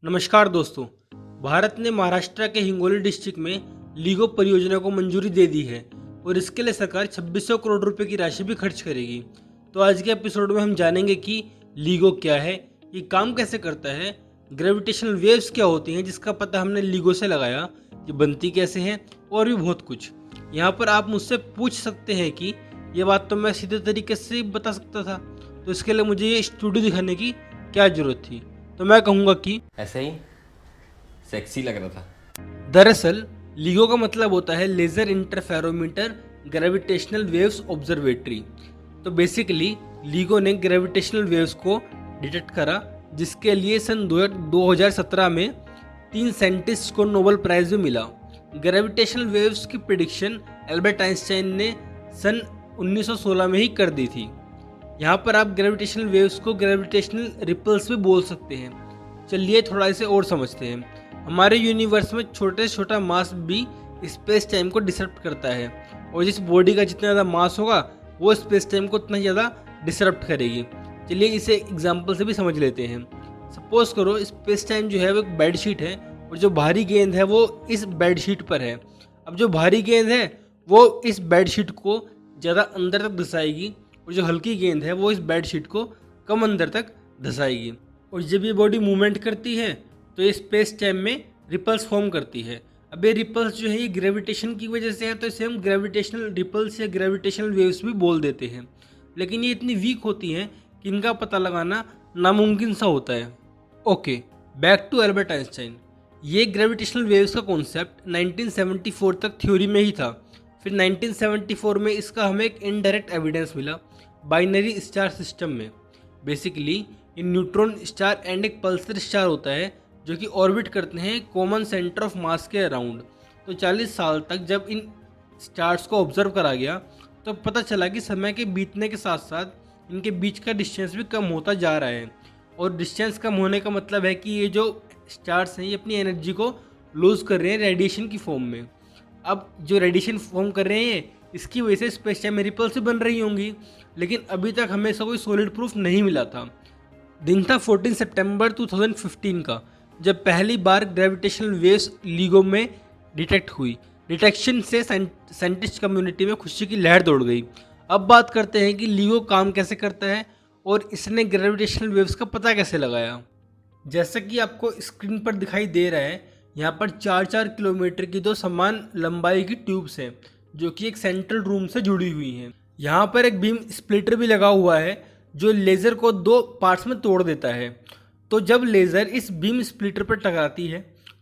नमस्कार दोस्तों। भारत ने महाराष्ट्र के हिंगोली डिस्ट्रिक्ट में लीगो परियोजना को मंजूरी दे दी है और इसके लिए सरकार 2600 करोड़ रुपए की राशि भी खर्च करेगी। तो आज के एपिसोड में हम जानेंगे कि लीगो क्या है, ये काम कैसे करता है, ग्रेविटेशनल वेव्स क्या होती हैं जिसका पता हमने लीगो से लगाया, ये बनती कैसे हैं और भी बहुत कुछ। यहाँ पर आप मुझसे पूछ सकते हैं कि ये बात तो मैं सीधे तरीके से बता सकता था, तो इसके लिए मुझे ये स्टूडियो दिखाने की क्या जरूरत थी। तो मैं कहूँगा कि ऐसे ही सेक्सी लग रहा था। दरअसल लीगो का मतलब होता है laser interferometer gravitational wave observatory. तो बेसिकली लीगो ने ग्रेविटेशनल वेव्स को डिटेक्ट करा, जिसके लिए सन 2017 में 3 साइंटिस्ट को नोबेल प्राइज भी मिला। ग्रेविटेशनल वेव्स की प्रेडिक्शन एल्बर्ट आइंस्टाइन ने सन 1916 में ही कर दी थी। यहाँ पर आप ग्रेविटेशनल वेव्स को ग्रेविटेशनल रिपल्स भी बोल सकते हैं। चलिए थोड़ा इसे और समझते हैं। हमारे यूनिवर्स में छोटे से छोटा मास भी स्पेस टाइम को डिसरप्ट करता है, और जिस बॉडी का जितना ज़्यादा मास होगा वो स्पेस टाइम को उतना ज़्यादा डिसरप्ट करेगी। चलिए इसे एग्जाम्पल से भी समझ लेते हैं। सपोज करो स्पेस टाइम जो है वो एक बेड शीट है और जो भारी गेंद है वो इस बेड शीट पर है। अब जो भारी गेंद है वो इस बेड शीट को ज़्यादा अंदर तक धसाएगी और जो हल्की गेंद है वो इस बेड शीट को कम अंदर तक धसाएगी। और जब ये बॉडी मूवमेंट करती है तो ये स्पेस टाइम में रिपल्स फॉर्म करती है। अब ये रिपल्स जो है ये ग्रेविटेशन की वजह से है, तो इसे हम ग्रेविटेशनल रिपल्स या ग्रेविटेशनल वेव्स भी बोल देते हैं। लेकिन ये इतनी वीक होती हैं कि इनका पता लगाना नामुमकिन सा होता है। Okay, back to Albert Einstein. ये ग्रेविटेशनल वेव्स का कॉन्सेप्ट 1974 तक थ्योरी में ही था। फिर 1974 में इसका हमें एक इनडायरेक्ट एविडेंस मिला बाइनरी स्टार सिस्टम में। बेसिकली ये न्यूट्रॉन स्टार एंड एक पल्सर स्टार होता है जो कि ऑर्बिट करते हैं कॉमन सेंटर ऑफ मास के अराउंड। तो 40 साल तक जब इन स्टार्स को ऑब्जर्व करा गया तो पता चला कि समय के बीतने के साथ साथ इनके बीच का डिस्टेंस भी कम होता जा रहा है। और डिस्टेंस कम होने का मतलब है कि ये जो स्टार्स हैं ये अपनी एनर्जी को लूज़ कर रहे हैं रेडिएशन की फॉर्म में। अब जो रेडिएशन फॉर्म कर रहे हैं इसकी वजह से स्पेस टाइम में रिपल्स भी बन रही होंगी, लेकिन अभी तक हमें इसका कोई सॉलिड प्रूफ नहीं मिला था। दिन था 14 सितंबर 2015 का, जब पहली बार ग्रेविटेशनल वेव्स लीगो में डिटेक्ट हुई। डिटेक्शन से साइंटिस्ट कम्युनिटी में खुशी की लहर दौड़ गई। अब बात करते हैं कि लीगो काम कैसे करता है और इसने ग्रेविटेशनल वेव्स का पता कैसे लगाया। जैसा कि आपको स्क्रीन पर दिखाई दे रहा है, यहाँ पर 4-4 किलोमीटर की 2 समान लंबाई की ट्यूब्स हैं जो कि एक सेंट्रल रूम से जुड़ी हुई हैं। यहाँ पर एक बीम स्प्लिटर भी लगा हुआ है जो लेज़र को 2 पार्ट्स में तोड़ देता है। तो जब लेज़र इस बीम स्प्लिटर पर टकराती है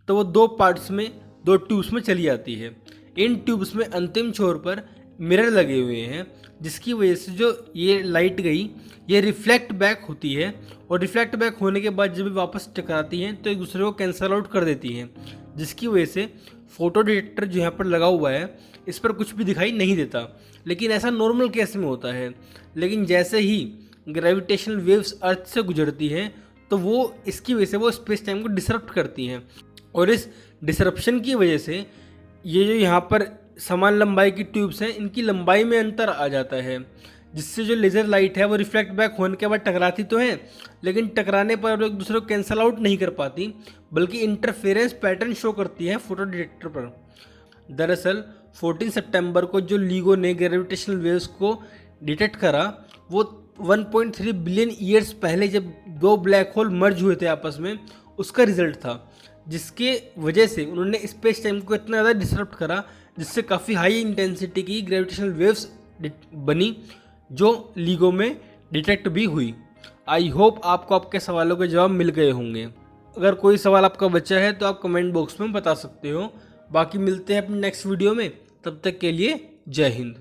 तो वो 2 पार्ट्स में 2 ट्यूब्स में चली जाती है। इन ट्यूब्स में अंतिम छोर पर मिरर लगे हुए हैं, जिसकी वजह से जो ये लाइट गई ये रिफ्लेक्ट बैक होती है, और रिफ्लेक्ट बैक होने के बाद जब वापस टकराती हैं तो एक दूसरे को कैंसल आउट कर देती हैं, जिसकी वजह से फोटो डिटेक्टर जो यहाँ पर लगा हुआ है इस पर कुछ भी दिखाई नहीं देता। लेकिन ऐसा नॉर्मल केस में होता है। लेकिन जैसे ही ग्रेविटेशनल वेव्स अर्थ से गुजरती हैं तो वो इसकी वजह से वो स्पेस टाइम को डिसरप्ट करती हैं, और इस डिसरप्शन की वजह से ये जो यहाँ पर समान लंबाई की ट्यूब्स हैं इनकी लंबाई में अंतर आ जाता है, जिससे जो लेज़र लाइट है वो रिफ्लेक्ट बैक होने के बाद टकराती तो है, लेकिन टकराने पर वो एक दूसरे को कैंसल आउट नहीं कर पाती, बल्कि इंटरफेरेंस पैटर्न शो करती है फोटो डिटेक्टर पर। दरअसल 14 सितंबर को जो लीगो ने ग्रेविटेशनल वेव्स को डिटेक्ट करा वो 1.3 बिलियन ईयर्स पहले जब 2 ब्लैक होल मर्ज हुए थे आपस में, उसका रिजल्ट था, जिसके वजह से उन्होंने स्पेस टाइम को इतना ज़्यादा डिसरप्ट करा जिससे काफ़ी हाई इंटेंसिटी की ग्रेविटेशनल वेव्स बनी जो लीगो में डिटेक्ट भी हुई। आई होप आपको आपके सवालों के जवाब मिल गए होंगे। अगर कोई सवाल आपका बचा है तो आप कमेंट बॉक्स में बता सकते हो। बाकी मिलते हैं अपने नेक्स्ट वीडियो में, तब तक के लिए जय हिंद।